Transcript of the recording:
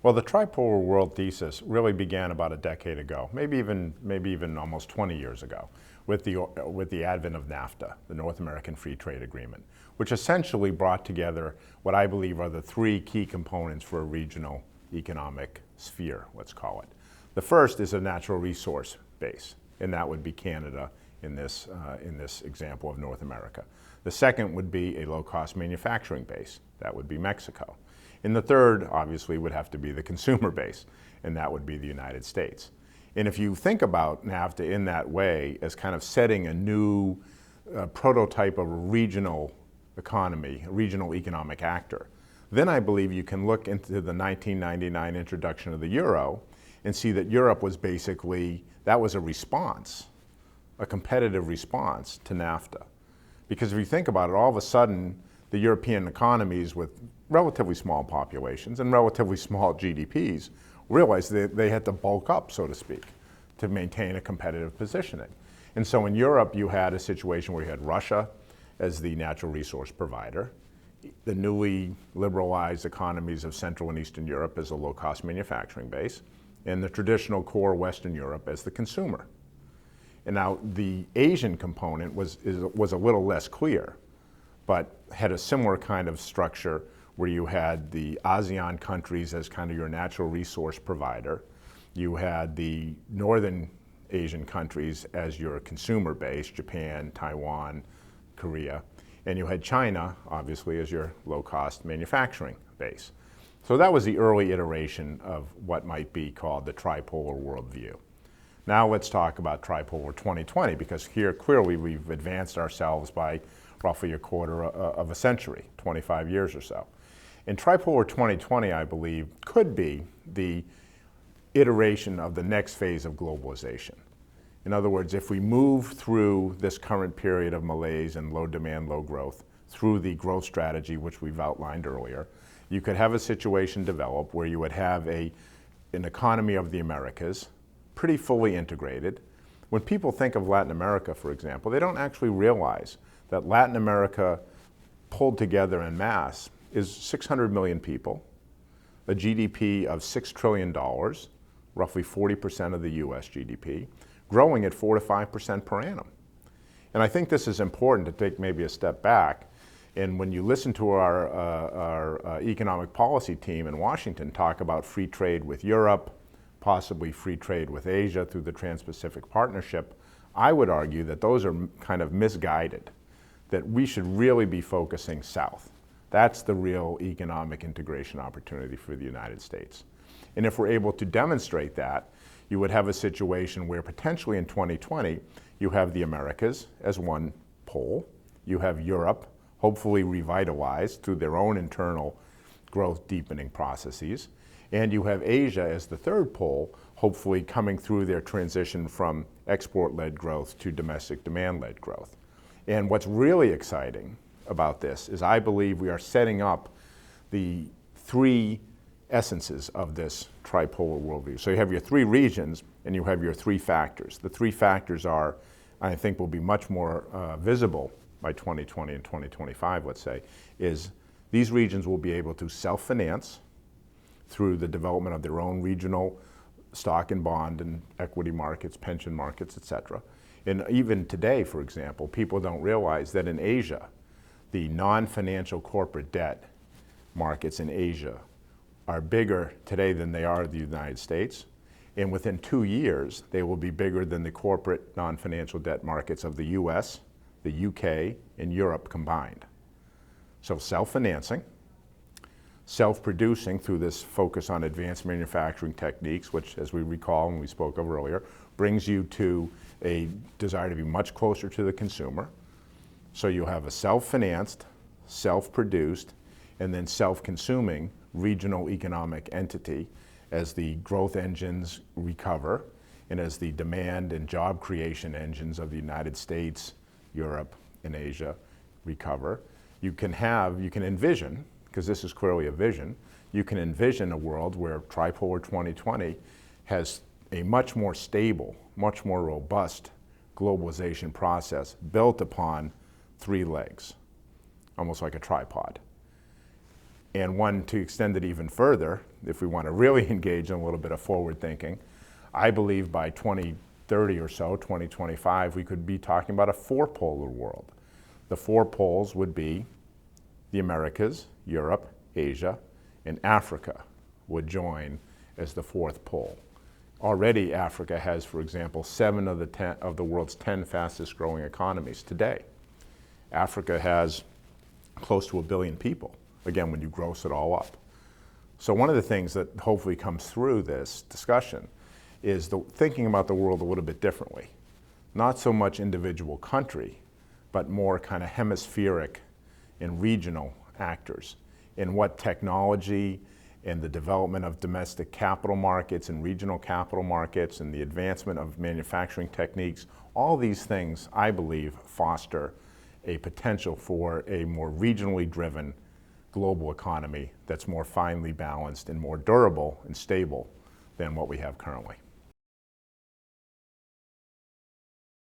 Well, the tripolar world thesis really began about a decade ago, maybe even almost 20 years ago, with the advent of NAFTA, the North American Free Trade Agreement, which essentially brought together what I believe are the three key components for a regional economic sphere, let's call it. The first is a natural resource base, and that would be Canada in this example of North America. The second would be a low-cost manufacturing base, that would be Mexico. And the third, obviously, would have to be the consumer base, and that would be the United States. And if you think about NAFTA in that way as kind of setting a new prototype of a regional economy, a regional economic actor, then I believe you can look into the 1999 introduction of the euro and see that Europe was basically, that was a response, a competitive response to NAFTA. Because if you think about it, all of a sudden, the European economies with relatively small populations and relatively small GDPs realized that they had to bulk up, so to speak, to maintain a competitive positioning. And so in Europe, you had a situation where you had Russia as the natural resource provider, the newly liberalized economies of Central and Eastern Europe as a low-cost manufacturing base, and the traditional core Western Europe as the consumer. And now the Asian component was a little less clear, but had a similar kind of structure where you had the ASEAN countries as kind of your natural resource provider. You had the Northern Asian countries as your consumer base, Japan, Taiwan, Korea. And you had China, obviously, as your low-cost manufacturing base. So that was the early iteration of what might be called the tripolar worldview. Now let's talk about tripolar 2020, because here clearly we've advanced ourselves by roughly a quarter of a century, 25 years or so. And tripolar 2020, I believe, could be the iteration of the next phase of globalization. In other words, if we move through this current period of malaise and low demand, low growth, through the growth strategy which we've outlined earlier, you could have a situation develop where you would have an economy of the Americas, pretty fully integrated. When people think of Latin America, for example, they don't actually realize that Latin America pulled together en masse is 600 million people, a GDP of $6 trillion, roughly 40% of the US GDP, growing at 4 to 5% per annum. And I think this is important to take maybe a step back. And when you listen to our economic policy team in Washington talk about free trade with Europe, possibly free trade with Asia through the Trans-Pacific Partnership, I would argue that those are kind of misguided, that we should really be focusing south. That's the real economic integration opportunity for the United States. And if we're able to demonstrate that, you would have a situation where potentially in 2020, you have the Americas as one pole, you have Europe, hopefully revitalized through their own internal growth deepening processes, and you have Asia as the third pole, hopefully coming through their transition from export-led growth to domestic demand-led growth. And what's really exciting about this is I believe we are setting up the three essences of this tripolar worldview. So you have your three regions and you have your three factors. The three factors are, I think will be much more visible by 2020 and 2025, let's say, is these regions will be able to self-finance through the development of their own regional stock and bond and equity markets, pension markets, et cetera. And even today, for example, people don't realize that in Asia, the non-financial corporate debt markets in Asia are bigger today than they are in the United States. And within 2 years, they will be bigger than the corporate non-financial debt markets of the US, the UK, and Europe combined. So self-financing, self-producing through this focus on advanced manufacturing techniques, which, as we recall and we spoke of earlier, brings you to a desire to be much closer to the consumer. So you have a self-financed, self-produced, and then self-consuming regional economic entity as the growth engines recover and as the demand and job creation engines of the United States, Europe, and Asia recover. You can envision, because this is clearly a vision, you can envision a world where tripolar 2020 has a much more stable, much more robust globalization process built upon three legs, almost like a tripod. And one, to extend it even further, if we want to really engage in a little bit of forward thinking, I believe by 2030 or so, 2025, we could be talking about a four-polar world. The four poles would be the Americas, Europe, Asia, and Africa would join as the fourth pole. Already Africa has, for example, 7 of the world's 10 fastest growing economies today. Africa has close to 1 billion people, again, when you gross it all up. So one of the things that hopefully comes through this discussion is thinking about the world a little bit differently. Not so much individual country, but more kind of hemispheric and regional actors in what technology and the development of domestic capital markets and regional capital markets and the advancement of manufacturing techniques, all these things, I believe, foster a potential for a more regionally driven global economy that's more finely balanced and more durable and stable than what we have currently.